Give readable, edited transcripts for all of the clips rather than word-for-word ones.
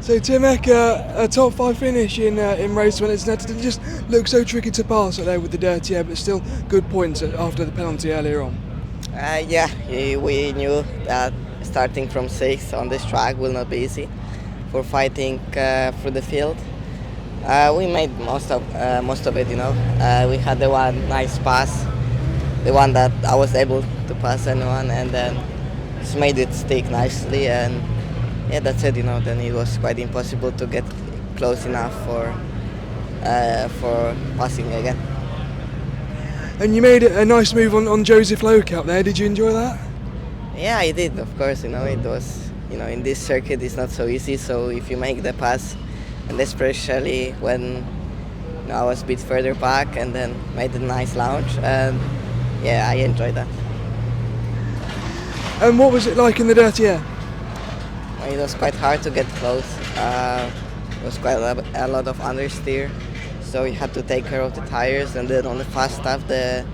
So Tymek, a top 5 finish in race when it's Snetterton. It just looks so tricky to pass out there with the dirty air, but still good points after the penalty earlier on. Yeah, we knew that starting from 6 on this track will not be easy for fighting through the field. We made most of it, we had the one nice pass, the one that I was able to pass anyone, and then just made it stick nicely, and yeah, that's it. Then it was quite impossible to get close enough for passing again. And you made a nice move on Joseph Loke out there. Did you enjoy that? Yeah, I did. Of course, it was in this circuit it's not so easy. So if you make the pass, and especially when I was a bit further back, and then made a nice launch, and yeah, I enjoyed that. And what was it like in the dirty air? It was quite hard to get close. It was quite a lot of understeer, so you had to take care of the tires. And then on the fast stuff, it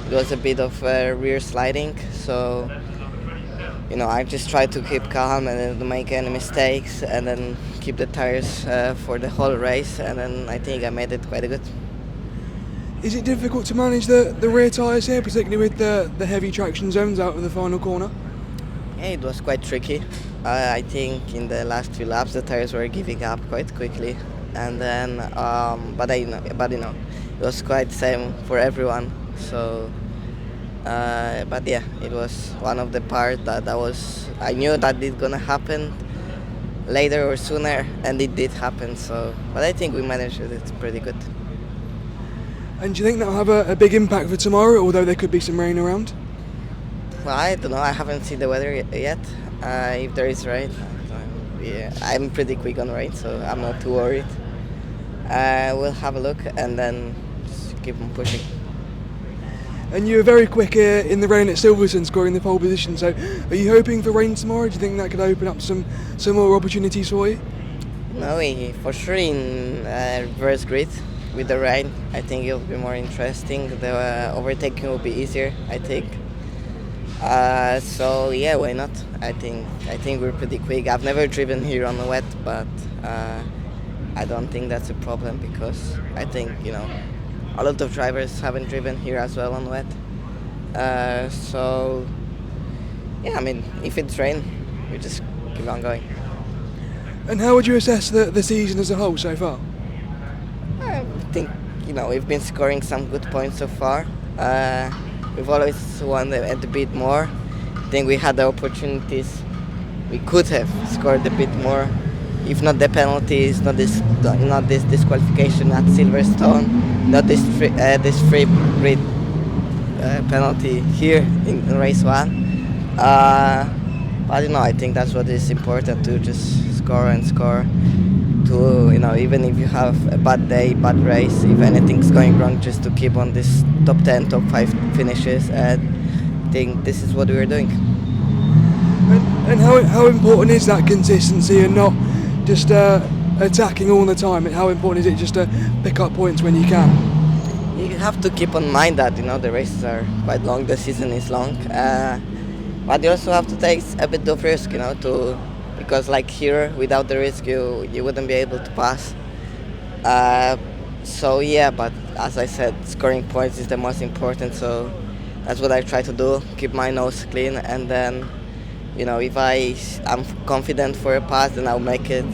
was a bit of rear sliding. So, I just tried to keep calm and not make any mistakes, and then keep the tires for the whole race. And then I think I made it quite good. Is it difficult to manage the rear tyres here, particularly with the heavy traction zones out of the final corner? Yeah, it was quite tricky. I think in the last few laps the tires were giving up quite quickly, and then but it was quite same for everyone. So, but yeah, it was one of the parts that I knew that it's gonna happen later or sooner, and it did happen. So, but I think we managed it. It's pretty good. And do you think that'll have a big impact for tomorrow, although there could be some rain around? Well, I don't know. I haven't seen the weather yet. If there is rain, yeah, I'm pretty quick on rain, so I'm not too worried. We'll have a look and then just keep on pushing. And you were very quick in the rain at Silverstone, scoring the pole position. So, are you hoping for rain tomorrow? Do you think that could open up some more opportunities for you? No, for sure in reverse grid with the rain, I think it'll be more interesting. The overtaking will be easier, I think. So yeah, why not? I think we're pretty quick. I've never driven here on the wet, but I don't think that's a problem, because I think a lot of drivers haven't driven here as well on wet. So yeah, if it's rain, we just keep on going. And how would you assess the season as a whole so far? I think we've been scoring some good points so far. We've always wanted a bit more. I think we had the opportunities. We could have scored a bit more, if not the penalties, not this disqualification at Silverstone, not this free grid penalty here in race 1. But I think that's what is important, to just score and score. To even if you have a bad day, bad race, if anything's going wrong, just to keep on this top 10, top 5 finishes. And I think this is what we're doing. And how important is that consistency and not just attacking all the time? How important is it just to pick up points when you can? You have to keep in mind that the races are quite long, the season is long, but you also have to take a bit of risk, because like here, without the risk, you wouldn't be able to pass. So yeah, but as I said, scoring points is the most important. So that's what I try to do: keep my nose clean, and then, if I'm confident for a pass, then I'll make it.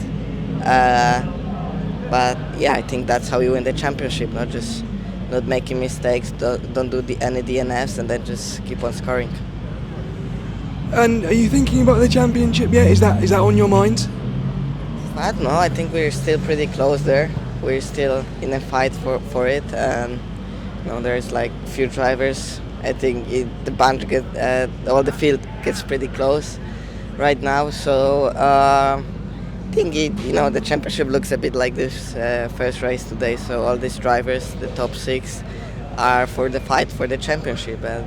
But yeah, I think that's how you win the championship, not making mistakes, don't do any DNFs, and then just keep on scoring. And are you thinking about the championship yet? Is that on your mind? I don't know. I think we're still pretty close there. We're still in a fight for it, and there's like few drivers. I think all the field gets pretty close right now. So I think the championship looks a bit like this first race today. So all these drivers, the top 6, are for the fight for the championship, and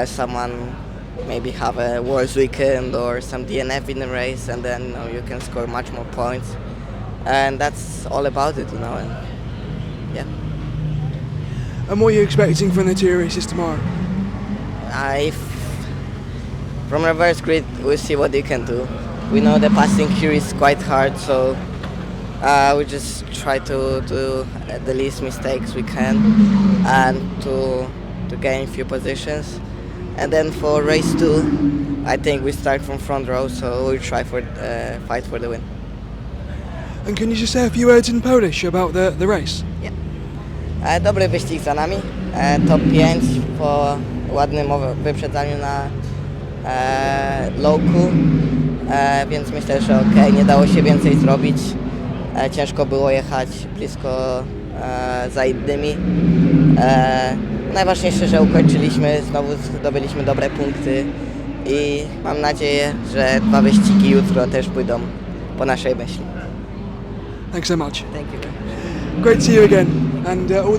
someone maybe have a worse weekend or some DNF in the race, and then you can score much more points, and that's all about it, and yeah. And what are you expecting from the two races tomorrow? From reverse grid, we'll see what you can do. we know the passing here is quite hard, so we just try to do the least mistakes we can and to gain few positions. And then for race 2, I think we start from front row, so we'll try for fight for the win. And can you just say a few words in Polish about the race? Dobry wyścig za nami, top 5 po ładnym wyprzedzaniu na lowku, więc myślę, że okej, nie dało się więcej zrobić. Ciężko było jechać blisko za innymi. Najważniejsze, że ukończyliśmy, znowu zdobyliśmy dobre punkty i mam nadzieję, że 2 wyścigi jutro też pójdą po naszej myśli. Thanks so much. Thank you. Great to see you again, and all